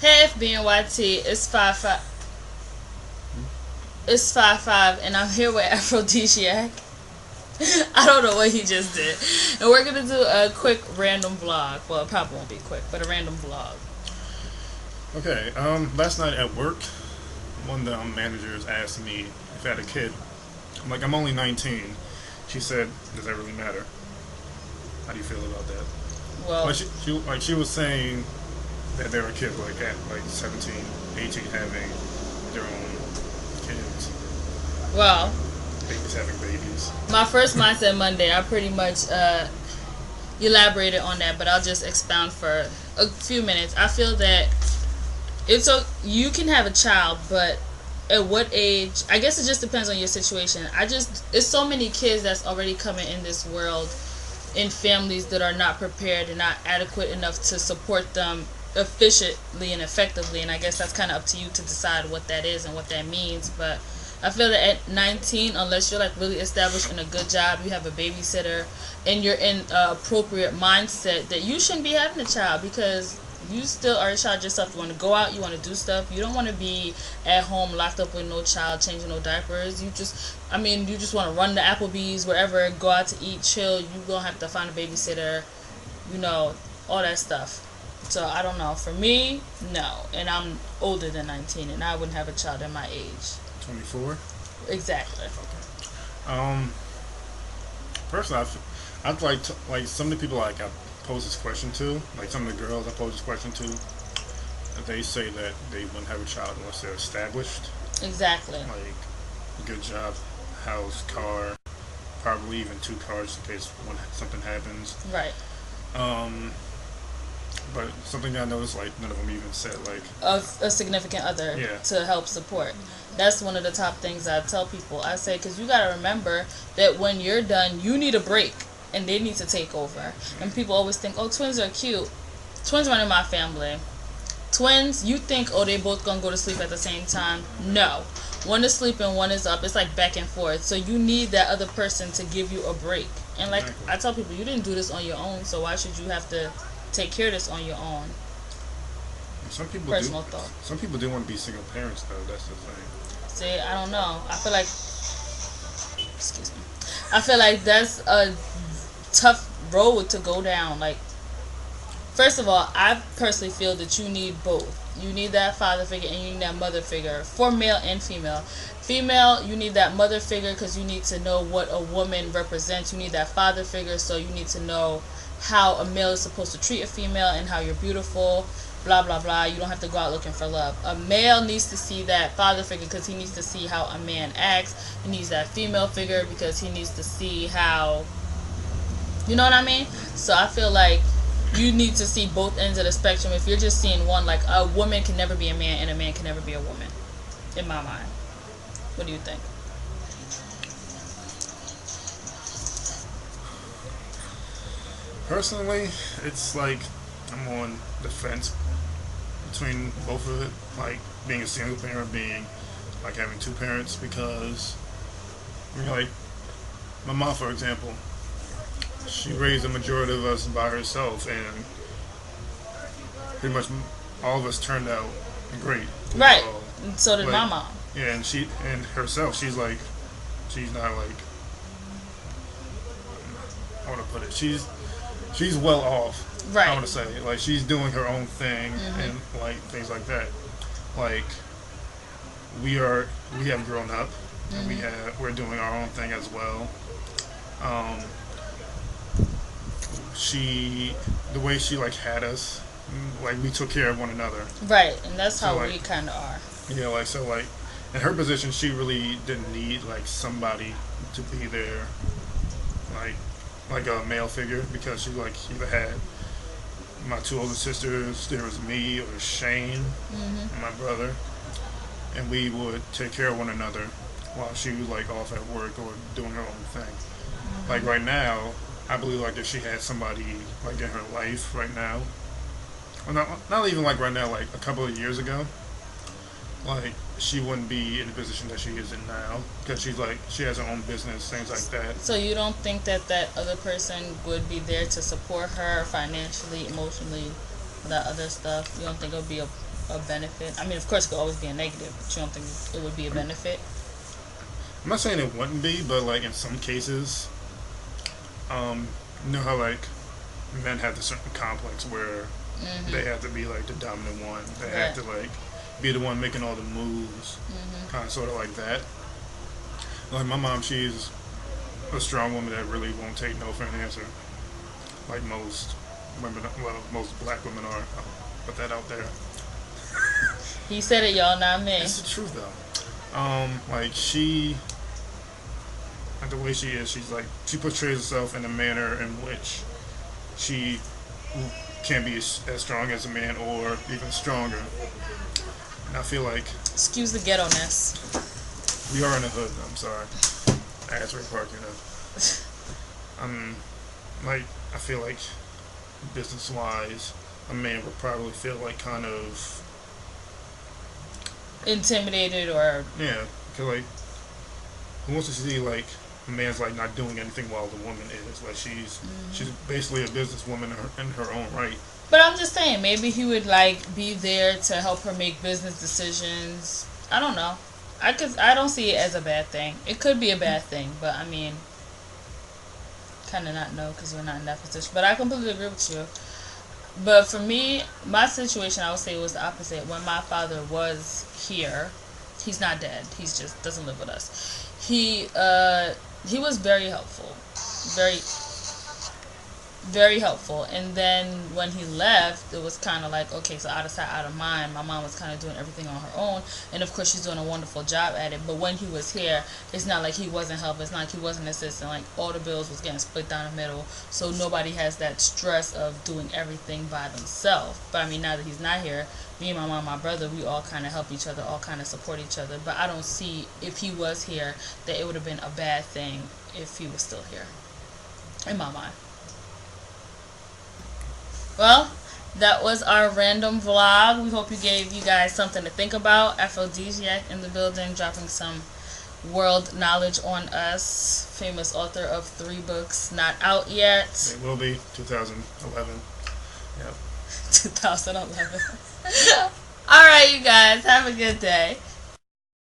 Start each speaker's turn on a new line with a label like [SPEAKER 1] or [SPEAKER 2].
[SPEAKER 1] Hey FBNYT, it's 5-5, and I'm here with Aphrodisiac. I don't know what he just did. And we're gonna do a quick random vlog. Well, it probably won't be quick, but a random vlog.
[SPEAKER 2] Okay, last night at work, one of the managers asked me if I had a kid. I'm like, I'm only 19. She said, does that really matter? How do you feel about that?
[SPEAKER 1] Well,
[SPEAKER 2] she was saying that there were kids at 17, 18 having their own kids.
[SPEAKER 1] well,
[SPEAKER 2] Babies having babies.
[SPEAKER 1] my first mindset Monday, I pretty much elaborated on that, but I'll just expound for a few minutes. I feel that you can have a child, but at what age? I guess it just depends on your situation. It's so many kids that's already coming in this world in families that are not prepared and not adequate enough to support them efficiently and effectively, and I guess that's kind of up to you to decide what that is and what that means. But I feel that at 19, unless you're like really established in a good job, you have a babysitter, and you're in a appropriate mindset, that you shouldn't be having a child, because you still are a child yourself. You want to go out, you want to do stuff. You don't want to be at home locked up with no child, changing no diapers. You just want to run to Applebee's, wherever, go out to eat, chill. You don't have to find a babysitter, all that stuff. So I don't know. For me, no. And I'm older than 19, and I wouldn't have a child at my age.
[SPEAKER 2] 24?
[SPEAKER 1] Exactly.
[SPEAKER 2] Okay. Personally, I'd like some of the people I pose this question to, like some of the girls I pose this question to, they say that they wouldn't have a child unless they're established.
[SPEAKER 1] Exactly.
[SPEAKER 2] Like a good job, house, car, probably even 2 cars in case something happens.
[SPEAKER 1] Right.
[SPEAKER 2] But something I noticed, like none of them even said like
[SPEAKER 1] A significant other,
[SPEAKER 2] yeah,
[SPEAKER 1] to help support. That's one of the top things I tell people. I say, because you got to remember that when you're done, you need a break, and they need to take over. And people always think, oh, twins are cute. Twins run in my family. Twins, you think, oh, they both gonna go to sleep at the same time. No. One is sleeping, one is up. It's like back and forth. So you need that other person to give you a break. And like
[SPEAKER 2] exactly.
[SPEAKER 1] I tell people, you didn't do this on your own, so why should you have to take care of this on your own?
[SPEAKER 2] Some people
[SPEAKER 1] Personal
[SPEAKER 2] do.
[SPEAKER 1] thought.
[SPEAKER 2] Some people do want to be single parents, though. That's the thing.
[SPEAKER 1] See, I don't know. I feel like, excuse me. I feel like that's a tough road to go down. Like, first of all, I personally feel that you need both. You need that father figure and you need that mother figure, for male and female. Female, you need that mother figure because you need to know what a woman represents. You need that father figure, so you need to know how a male is supposed to treat a female and how you're beautiful, blah blah blah. You don't have to go out looking for love. A male needs to see that father figure because he needs to see how a man acts. He needs that female figure because he needs to see how, you know what I mean? So I feel like you need to see both ends of the spectrum. If you're just seeing one, like a woman can never be a man and a man can never be a woman, in my mind. What do you think?
[SPEAKER 2] Personally, it's like I'm on the fence between both of it. Like being a single parent, being like having 2 parents, because like my mom, for example, she raised the majority of us by herself, and pretty much all of us turned out great.
[SPEAKER 1] Right. And so did my mom.
[SPEAKER 2] Yeah, and herself, she's not like, I want to put it, she's well off.
[SPEAKER 1] Right.
[SPEAKER 2] I want to say, like, she's doing her own thing, and like things like that. Like we have grown up, and we're doing our own thing as well. The way she like had us, like we took care of one another.
[SPEAKER 1] Right, and that's
[SPEAKER 2] So,
[SPEAKER 1] how
[SPEAKER 2] like,
[SPEAKER 1] we kind of are.
[SPEAKER 2] Yeah, like in her position, she really didn't need like somebody to be there, like a male figure, because she like either had my 2 older sisters, there was me or Shane and my brother, and we would take care of one another while she was like off at work or doing her own thing. Like right now, I believe like if she had somebody like in her life right now, well, not even like right now, like a couple of years ago, like she wouldn't be in the position that she is in now, because she has her own business, things like that.
[SPEAKER 1] So you don't think that other person would be there to support her financially, emotionally, that other stuff? You don't think it would be a a benefit? I mean, of course, it could always be a negative, but you don't think it would be a benefit?
[SPEAKER 2] I'm not saying it wouldn't be, but like in some cases, you know how like men have this certain complex where they have to be like the dominant one. They have to like be the one making all the moves, kind of sort of like that. Like my mom, she's a strong woman that really won't take no for an answer, like most women, well, most black women are. I'll put that out there.
[SPEAKER 1] He said it, y'all, not me.
[SPEAKER 2] It's the truth though. Like like the way she is, she's like she portrays herself in a manner in which she can be as strong as a man or even stronger. And I feel like
[SPEAKER 1] Excuse the ghetto-ness.
[SPEAKER 2] we are in the hood. I'm sorry, Asbury Park, you know. Like I feel like business-wise, a man would probably feel like kind of
[SPEAKER 1] Intimidated or
[SPEAKER 2] yeah, because like who wants to see like a man's like not doing anything while the woman is like she's basically a businesswoman in her own right.
[SPEAKER 1] But I'm just saying, maybe he would like be there to help her make business decisions. I don't know. I don't see it as a bad thing. It could be a bad thing, but I mean, kind of not know because we're not in that position. But I completely agree with you. But for me, my situation, I would say, was the opposite. When my father was here, he's not dead. He's just doesn't live with us. He was very helpful, very very helpful. And then when he left, it was kind of like, okay, so out of sight, out of mind. My mom was kind of doing everything on her own, and of course she's doing a wonderful job at it. But when he was here, it's not like he wasn't helping. It's not like he wasn't assisting. Like all the bills was getting split down the middle, so nobody has that stress of doing everything by themselves. But I mean, now that he's not here, me and my mom, my brother, we all kind of help each other, all kind of support each other. But I don't see, if he was here, that it would have been a bad thing if he was still here, in my mind. Well, that was our random vlog. We hope you gave you guys something to think about. Aphrodisiac in the building, dropping some world knowledge on us. Famous author of 3 books, not out yet.
[SPEAKER 2] It will be 2011. Yep.
[SPEAKER 1] 2011. Alright, you guys, have a good day.